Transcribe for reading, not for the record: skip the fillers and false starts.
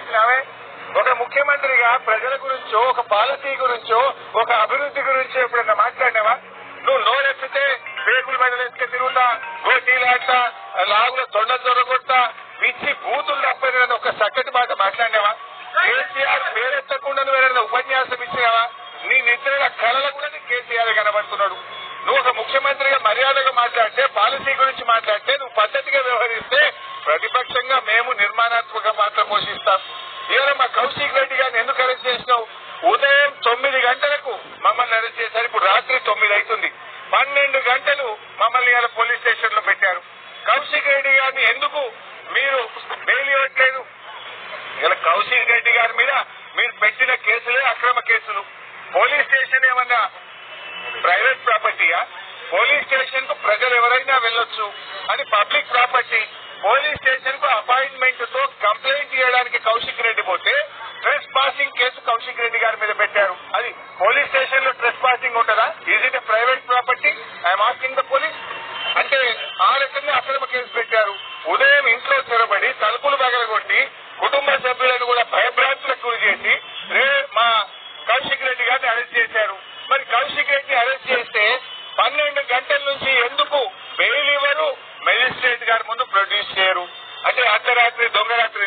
చేసినావే? ఒక ముఖ్యమంత్రిగా ప్రజల గురించో ఒక పాలసీ గురించో ఒక అభివృద్ధి గురించో ఎప్పుడన్నా మాట్లాడినావా? నువ్వు నోరెత్తితే పేగులు మెడలెత్తికే తిరుగుతా, గోటీలాట, లాగుల తొండ దొరగొట్టా, పిచ్చి బూతులు తప్పని ఒక చక్కటి మాట మాట్లాడినావా? కేసీఆర్ పేరెత్తకుండా నువ్వు ఏదైనా ఉపన్యాసం ఇచ్చినావా? నీ నిద్ర కళల కూడా నీ కేసీఆర్ కనబడుతున్నాడు. నువ్వు ఒక ముఖ్యమంత్రిగా మర్యాదగా మాట్లాడితే, పాలసీ గురించి మాట్లాడితే, నువ్వు పద్ధతిగా వ్యవహరిస్తే ప్రతిపక్షంగా మేము నిర్మాణాత్మక పాత్ర పోషిస్తాం. ఇవాళ మా కౌశిక్ రెడ్డి గారిని ఎందుకు అరెస్ట్ చేసినావు? ఉదయం 9 గంటలకు మమ్మల్ని అరెస్ట్ చేశారు. ఇప్పుడు రాత్రి 9 అవుతుంది. 12 గంటలు మమ్మల్ని ఇవాళ పోలీస్ స్టేషన్ లో పెట్టారు. కౌశిక్ రెడ్డి గారిని ఎందుకు మీరు బెయిల్ ఇవ్వట్లేదు? ఇలా కౌశిక్ రెడ్డి గారి మీద మీరు పెట్టిన కేసులే అక్రమ కేసులు. పోలీస్ స్టేషన్ ఏమన్నా ప్రైవేట్ ప్రాపర్టీయా? పోలీస్ స్టేషన్ కు ప్రజలు ఎవరైనా వెళ్ళొచ్చు, అది పబ్లిక్ ప్రాపర్టీ. పోలీస్ స్టేషన్ కు అపాయింట్మెంట్ తో కంప్లైంట్ చేయడానికి కౌశిక్ రెడ్డి పోతే ట్రెస్ పాసింగ్ కేసు కౌశిక్ రెడ్డి గారి మీద పెట్టారు. అది పోలీస్ స్టేషన్ లో ట్రెస్ పాసింగ్ ఉంటుందా? Is it a private property? I'm asking the police. అంటే ఆ రకంగా అక్రమ కేసు పెట్టారు. ఉదయం ఇంట్లో చొరబడి తలుపులు పగలగొట్టి కుటుంబ సభ్యులను కూడా భయభ్రాంతులకు గురి చేసి మా కౌశిక్ రెడ్డి గారిని అరెస్ట్ చేశారు. మరి కౌశిక్ రెడ్డిని అరెస్ట్ చేస్తే 12 గంటల నుంచి ఎందుకు బెయిల్ ఇవ్వరు? మెజిస్ట్రేట్ గారి ముందు ప్రొడ్యూస్ చేయరు? అంటే అర్ధరాత్రి దొంగరాత్రి